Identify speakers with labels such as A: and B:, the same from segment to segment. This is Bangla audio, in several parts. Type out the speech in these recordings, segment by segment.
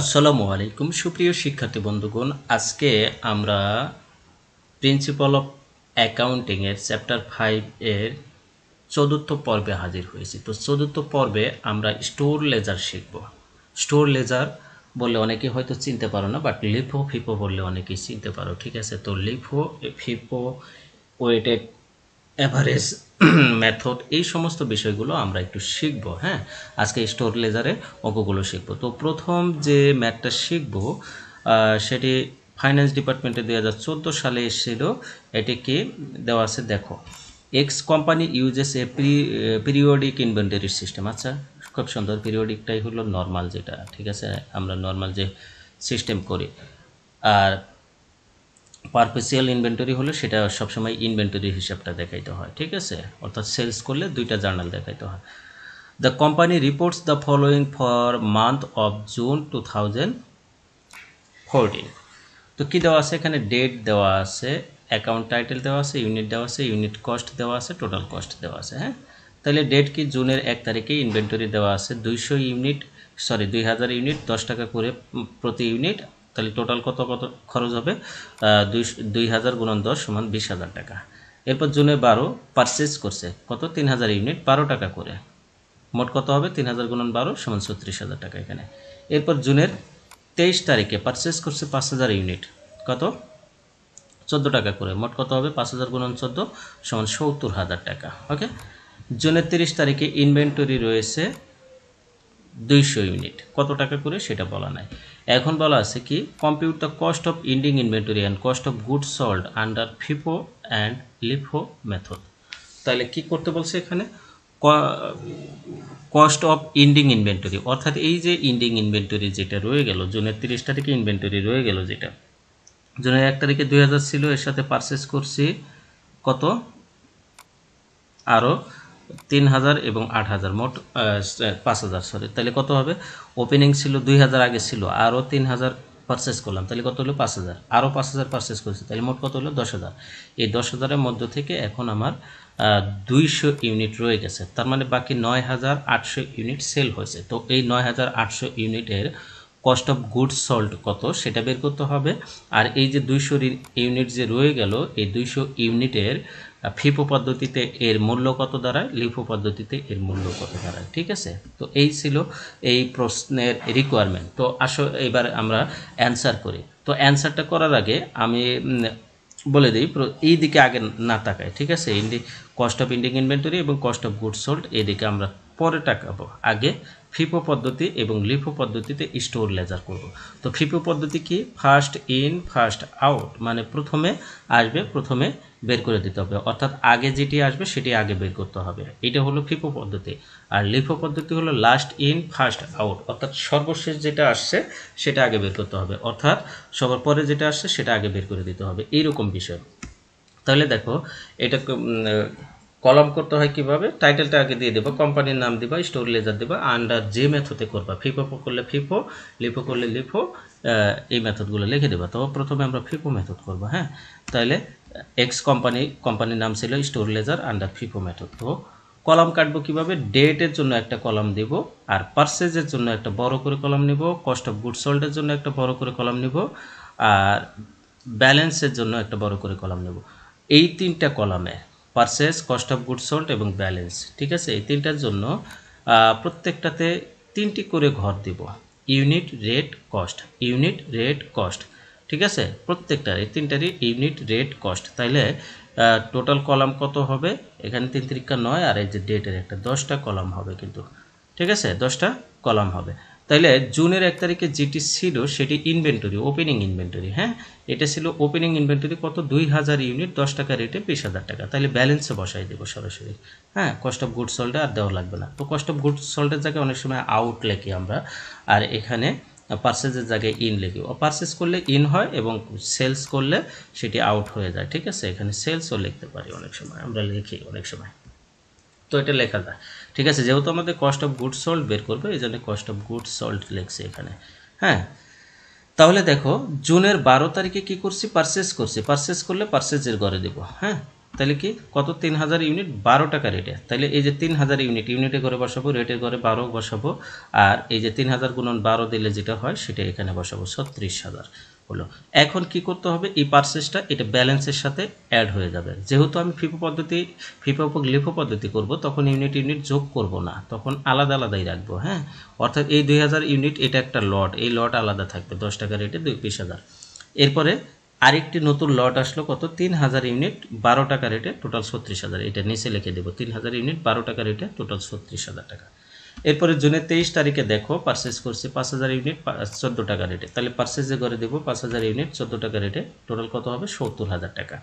A: আসসালামু আলাইকুম সুপ্রিয় শিক্ষার্থী বন্ধুগণ, আজকে আমরা প্রিন্সিপাল অফ অ্যাকাউন্টিং এর চ্যাপ্টার 5 এর চতুর্থ পর্বে হাজির হয়েছি। তো চতুর্থ পর্বে আমরা স্টোর লেজার শিখব। স্টোর লেজার বললে অনেকে হয়তো চিনতে পারো না, বাট লিফো ফিপো বললে অনেকেই চিনতে পারো। ঠিক আছে, তো লিফো ফিপো ওয়েটেড অ্যাভারেজ মেথড এই সমস্ত বিষয়গুলো আমরা একটু শিখব। হ্যাঁ, আজকে স্টোর লেজারে অঙ্কগুলো শিখব। তো প্রথম যে ম্যাথটা শিখব সেটি ফাইন্যান্স ডিপার্টমেন্টে 2014 সালে এসেছিল। এটিকে দেওয়া আছে, দেখো, এক্স কোম্পানি ইউজেস এ পিরিয়ডিক ইনভেন্টরি সিস্টেম। আচ্ছা, খুব সুন্দর। পিরিয়ডিকটাই হলো নর্মাল যেটা, ঠিক আছে, আমরা নর্মাল যে সিস্টেম করি। আর পারপেসিয়াল ইনভেন্টরি হলে সেটা সবসময় ইনভেন্টরি হিসাবটা দেখাইতে হয়। ঠিক আছে, অর্থাৎ সেলস করলে দুইটা জার্নাল দেখাইতে হয়। The company reports the following for month of June 2014। তো কী দেওয়া আছে এখানে? ডেট দেওয়া আছে, অ্যাকাউন্ট টাইটেল দেওয়া আছে, ইউনিট দেওয়া আছে, ইউনিট কস্ট দেওয়া আছে, টোটাল কস্ট দেওয়া আছে। হ্যাঁ, তাহলে ডেট কি? জুনের 1 তারিখে ইনভেন্টরি দেওয়া আছে 2000 ইউনিট, 10 টাকা করে প্রতি ইউনিট। তাহলে টোটাল কত কত খরচ হবে? 2000 গুণন 10 সমান 20,000 টাকা। এরপর জুনে 12 পারচেজ করছে কত? 3000 ইউনিট, 12 টাকা করে। মোট কত হবে? 3000 গুণন 12 সমান 36,000 টাকা এখানে। এরপর জুনের 23 তারিখে পারচেজ করছে 5000 ইউনিট, কত? 14 টাকা করে। মোট কত হবে? 5000 গুণন 14 সমান 70,000 টাকা। ওকে। জুনের 30 তারিখে ইনভেন্টরি রয়েছে 200 ইউনিট, কত টাকা করে সেটা বলা নাই। এখন বলা আছে কি? Compute the cost of ending inventory and cost of goods sold under FIFO and LIFO method. তাহলে কি করতে বলছে এখানে? কস্ট অফ ইন্ডিং ইনভেন্টরি, অর্থাৎ এই যে ইন্ডিং ইনভেন্টরি যেটা রয়ে গেল, জুনের 30 তারিখে ইনভেন্টরি রয়ে গেল, যেটা জুনের 1 তারিখে 2000 ছিল, এর সাথে পারচেস করছি কত? আরও 3000 এবং 8000, মোট 5000। সরি, তাহলে কত হবে? ওপেনিং ছিল 2000, আগে ছিল, আরও 3000 পারচেস করলাম, তাহলে কত হলো? 5000। আরও 5000 পারচেস করেছি, তাহলে মোট কত হলো? 10,000। এই 10,000-এর মধ্য থেকে এখন আমার 200 ইউনিট রয়ে গেছে, তার মানে বাকি 9800 ইউনিট সেল হয়েছে। তো এই 9800 ইউনিটের কস্ট অফ গুডস সোল্ড কত সেটা বের করতে হবে। আর এই যে 200 ইউনিট যে রয়ে গেল, এই 200 ইউনিটের ফিফো পদ্ধতিতে এর মূল্য কত দাঁড়ায়, লিফো পদ্ধতিতে এর মূল্য কত দাঁড়ায়। ঠিক আছে, তো এই ছিল এই প্রশ্নের রিকোয়ারমেন্ট। তো আসো এবার আমরা অ্যান্সার করি। তো অ্যান্সারটা করার আগে আমি বলে দিই, এই দিকে আগে না তাকায়। ঠিক আছে, কস্ট অফ ইন্ডিং ইনভেন্টরি এবং কস্ট অফ গুডস সোল্ড এদিকে আমরা পরে তাকাবো। আগে ফিফো পদ্ধতি এবং লিফো পদ্ধতিতে স্টোর লেজার করব। তো ফিফো পদ্ধতি কি? ফার্স্ট ইন ফার্স্ট আউট, মানে প্রথমে আসবে প্রথমে বের করে দিতে হবে, অর্থাৎ আগে যেটি আসবে সেটি আগে বের করতে হবে। এটা হলো ফিফো পদ্ধতি। আর লিফো পদ্ধতি হলো লাস্ট ইন ফার্স্ট আউট, অর্থাৎ সর্বশেষ যেটা আসছে সেটা আগে বের করতে হবে, অর্থাৎ সবার পরে যেটা আসছে সেটা আগে বের করে দিতে হবে, এইরকম বিষয়। তাহলে দেখো, এটা কলাম করতে হয় কিভাবে? টাইটেলটা আগে দিয়ে দেবো, কোম্পানির নাম দিবা, স্টোর লেজার দেবা, আন্ডার যে মেথডে করবা, ফিফো করলে ফিফো, লিফো করলে লিফো, এই মেথডগুলো লিখে দেবা। তো প্রথমে আমরা ফিফো মেথড করবো। হ্যাঁ, তাহলে এক্স কোম্পানির নাম ছিল store ledger under FIFO method. তো কলাম কাটবো কিভাবে? ডেটের জন্য একটা কলাম দিব, আর পারচেজের জন্য একটা বড় করে কলাম নিব, কস্ট অফ গুডস সোল্ডের জন্য একটা বড় করে কলাম নিব, আর ব্যালেন্সের জন্য একটা বড় করে কলাম নেব। এই তিনটা কলামে purchase, cost of goods sold এবং ব্যালেন্স, ঠিক আছে, এই তিনটার জন্য প্রত্যেকটাতে 3টি করে ঘর দিব। Unit, rate, cost, unit, rate, cost. ঠিক আছে, প্রত্যেকটার এই তিনটারই ইউনিট, রেট, কস্ট। তাইলে টোটাল কলাম কত হবে? এখানে 3 3 9, আর এই যে ডেটের একটা 10টা কলাম হবে কিন্তু। ঠিক আছে, 10টা কলাম হবে। তাইলে জুনের 1 তারিখে যেটি ছিল সেটি ইনভেন্টরি, ওপেনিং ইনভেন্টরি। হ্যাঁ, এটা ছিল ওপেনিং ইনভেন্টরি, কত? 2000 ইউনিট, 10 টাকা রেটে 20,000 টাকা। তাহলে ব্যালেন্সে বসাই দেবো সরাসরি। হ্যাঁ, কস্ট অফ গুডস সোল্ডে আর দেওয়া লাগবে না। তো কস্ট অফ গুডস সোল্ডের জায়গায় অনেক সময় আউট লিখি আমরা, আর এখানে পারচেজের জায়গায় ইন লিখি। পারচেজ করলে ইন হয় এবং সেলস করলে সেটি আউট হয়ে যায়। ঠিক আছে, এখানে সেলসও লিখতে পারি, অনেক সময় আমরা লিখি অনেক সময়। তো এটা লেখা যায়। ঠিক আছে, যেহেতু আমাদের কস্ট অফ গুডস সোল্ড বের করবে, এই জন্য কস্ট অফ গুডস সোল্ড লিখছি এখানে। হ্যাঁ, তাহলে দেখো, জুনের 12 তারিখে কি করছি? পারচেস করছি। পারচেস করলে পারচেজের ঘরে দেব। হ্যাঁ, তাহলে কি কত 3000 ইউনিট 12 টাকা রেটে, তাহলে এই যে 3000 ইউনিট ইউনিটে করে বসাবো, রেটে করে 12 বসাবো, আর এই যে 3000 গুণন 12 দিলে যেটা হয় সেটা এখানে বসাবো 36,000 হলো। এখন কি করতে হবে, এই পারচেজটা এটা ব্যালেন্সের সাথে অ্যাড হয়ে যাবে। যেহেতু আমি ফিফো লিফো পদ্ধতি করব, তখন ইউনিট যোগ করব না, তখন আলাদা আলাদাই রাখবো। হ্যাঁ, অর্থাৎ এই 2000 ইউনিট এটা একটা লট, এই লট আলাদা থাকবে 10 টাকা রেটে 20,000। এরপরে আরেকটি নতুন লট আসলো কত 3000 ইউনিট 12 টাকা রেটে টোটাল 36,000, এটা নিচে লিখে দেবো 3000 ইউনিট 12 টাকা রেটে টোটাল 36,000 টাকা। এরপরে জুনের 23 তারিখে দেখো পারচেজ করছি 5000 ইউনিট 14 টাকা রেটে, তাহলে পারচেজে করে দেবো 5000 ইউনিট 14 টাকা রেটে, টোটাল কত হবে 70,000 টাকা।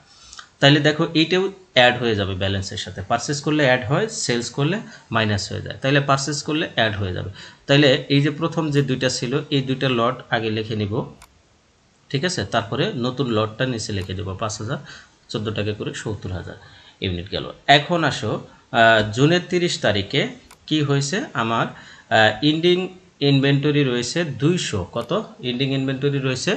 A: তাহলে দেখো এইটাও অ্যাড হয়ে যাবে ব্যালেন্সের সাথে, পারচেজ করলে অ্যাড হয়, সেলস করলে মাইনাস হয়ে যায়, তাহলে পারচেজ করলে অ্যাড হয়ে যাবে। তাহলে এই যে প্রথম যে দুইটা ছিল এই দুইটা লট আগে লিখে নিব, ঠিক আছে, তারপরে নতুন লটটা নিচে লিখে দেবো 5000 14 টাকা করে 70,000 ইউনিট গেল। এখন আসো জুনের 30 তারিখে কি হয়েছে, আমার ইন্ডিং ইনভেন্টরি রয়েছে 200, কত ইন্ডিং ইনভেন্টরি রয়েছে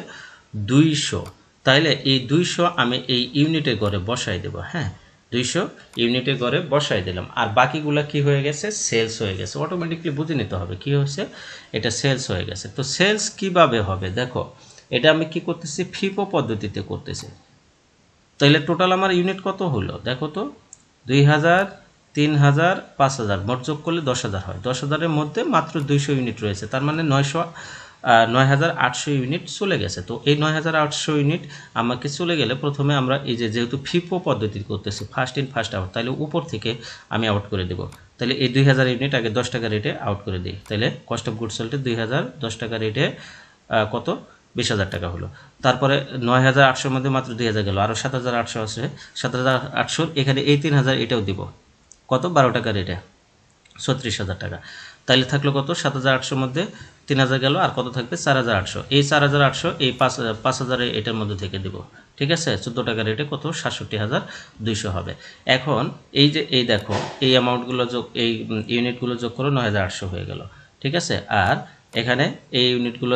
A: 200, তাইলে এই 200 আমি এই ইউনিটের ঘরে বসাই দেব। হ্যাঁ, 200 ইউনিটের ঘরে বসাই দিলাম, আর বাকিগুলো কি হয়ে গেছে, সেলস হয়ে গেছে। অটোমেটিকলি বুঝে নিতে হবে কি হয়েছে, এটা সেলস হয়ে গেছে। তো সেলস কিভাবে হবে দেখো, এটা আমি কি করতেছি, ফিফো পদ্ধতিতে করতেছি। তাহলে টোটাল আমার ইউনিট কত হলো দেখো তো, 2000 3000 5000 মোট যোগ করলে 10,000 হয়। 10,000-এর মধ্যে মাত্র 200 ইউনিট রয়েছে, তার মানে 9,800 ইউনিট চলে গেছে। তো এই 9,800 ইউনিট আমাকে চলে গেলে প্রথমে আমরা এই যে যেহেতু ফিফো পদ্ধতি করতেছি ফার্স্ট ইন ফার্স্ট আউট, তাহলে উপর থেকে আমি আউট করে দেব। তাহলে এই 2000 ইউনিট আগে 10 টাকা রেটে আউট করে দিই, তাহলে কস্ট অফ গুডস সোল্ডে 2000 10 টাকা রেটে কত 20,000 টাকা হলো। তারপরে 9,800-র মধ্যে মাত্র 2,000 গেল, আরও 7,800 আছে, 7,800 এখানে এই 3,000 এটাও দিব, কত 12 টাকা রেটে 36,000 টাকা। তাহলে থাকলো কত 7,800-র মধ্যে 3,000 গেল, আর কত থাকবে 4,800, এই 4,800 এই 5,000 এটার মধ্যে থেকে দিব, ঠিক আছে। 14 টাকা রেটে কত 67,200 হবে। এখন এই যে এই দেখো এই অ্যামাউন্টগুলো যোগ, এই ইউনিটগুলো যোগ করো 9,800 হয়ে গেল, ঠিক আছে। আর এখানে এই ইউনিটগুলো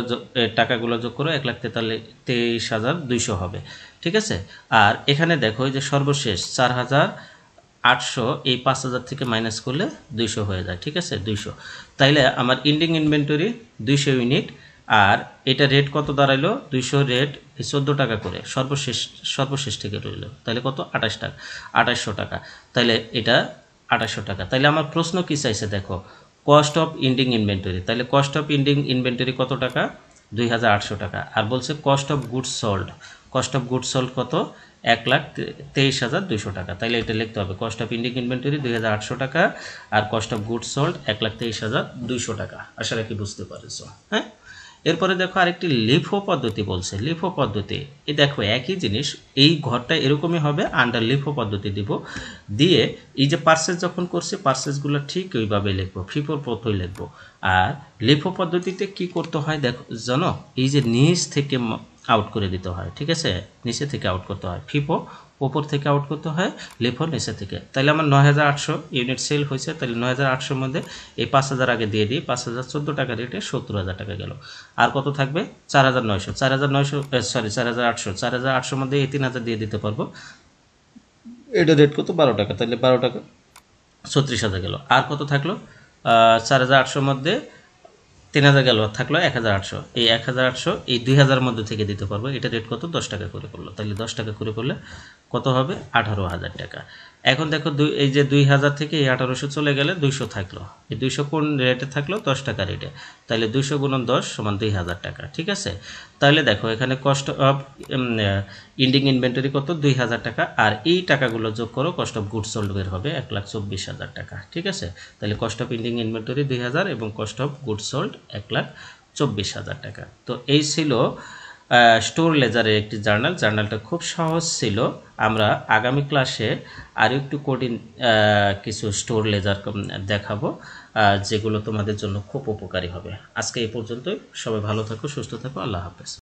A: টাকাগুলো যোগ করো 1,23,200 হবে, ঠিক আছে। আর এখানে দেখো যে সর্বশেষ 4,800 এই 5,000 থেকে মাইনাস করলে 200 হয়ে যায়, ঠিক আছে 200। তাইলে আমার ইন্ডিং ইনভেন্টরি 200 ইউনিট, আর এটা রেট কত দাঁড়াইলো 200 রেট 14 টাকা করে সর্বশেষ থেকে রইল, তাহলে কত 2800 টাকা। তাইলে এটা 2800 টাকা। তাইলে আমার প্রশ্ন কি চাইছে দেখো, কস্ট অফ ইন্ডিং ইনভেন্টরি, তাহলে কস্ট অফ ইন্ডিং ইনভেন্টরি কত টাকা 2,800 টাকা। আর বলছে কস্ট অফ গুডস সোল্ড কত 1,23,200 টাকা। তাইলে এটা লিখতে হবে কস্ট অফ ইন্ডিং ইনভেন্টরি 2,800 টাকা, আর কস্ট অফ গুডস সোল্ড 1,23,200 টাকা। আশা রাখি বুঝতে পারছো। হ্যাঁ, এরপরে দেখো আরেকটি লিফো পদ্ধতি বলছে, লিফো পদ্ধতি এই দেখো একই জিনিস, এই ঘরটা এরকমই হবে, আন্ডার লিফো পদ্ধতি দিব, দিয়ে এই যে পার্সেস যখন করছি পার্সেসগুলো ঠিক ওইভাবে লিখবো, ফিফোর প্রথই লিখবো। আর লিফো পদ্ধতিতে কি করতে হয় দেখো জানো, এই যে নিচ থেকে আউট করে দিতে হয়, ঠিক আছে, নিচে থেকে আউট করতে হয়, ফিফো ওপর থেকে আউট করতে হয়, লিফো নিচে থেকে। তাহলে আমার 9,800 ইউনিট সেল হয়েছে, তাহলে 9,800-র মধ্যে এই 5,000 আগে দিয়ে দিই, 5,000 14 টাকা রেটে 70,000 টাকা গেল। আর কত থাকবে 4,800-র মধ্যে এই 3,000 দিয়ে দিতে পারবো, এটা রেট কত 12 টাকা, তাহলে 12 টাকা 36,000 গেল। আর কত থাকলো 4,800-র মধ্যে 3,000 গেল, থাকলো 1,800, এই 1,800 এই 2,000-এর মধ্যে থেকে দিতে পারবো, এটা রেট কত 10 টাকা করে করলো, তাহলে 10 টাকা করে করলে কত হবে 18,000 টাকা। এখন দেখো এই যে 2,000 থেকে এই 1,800 চলে গেলে 200 থাকলো, এই 200 কোন রেটে থাকলো 10 টাকা রেটে, তাহলে 200 গুণন 10 সমান 2,000 টাকা, ঠিক আছে। তাহলে দেখো এখানে কস্ট অফ ইন্ডিং ইনভেন্টরি কত 2,000 টাকা, আর এই টাকাগুলো যোগ করো কস্ট অফ গুডস সোল্ড বের হবে 1,24,000 টাকা, ঠিক আছে। তাহলে কস্ট অফ ইন্ডিং ইনভেন্টরি 2,000 এবং কস্ট অফ গুডস সোল্ড 1,24,000 টাকা। তো এই ছিল স্টোর লেজারের একটি জার্নালটা খুব সহজ ছিল। আমরা আগামী ক্লাসে আরও একটু কঠিন কিছু স্টোর লেজার দেখাবো, যেগুলো তোমাদের জন্য খুব উপকারী হবে। আজকে এই পর্যন্তই, সবাই ভালো থাকো, সুস্থ থাকো, আল্লাহ হাফেজ।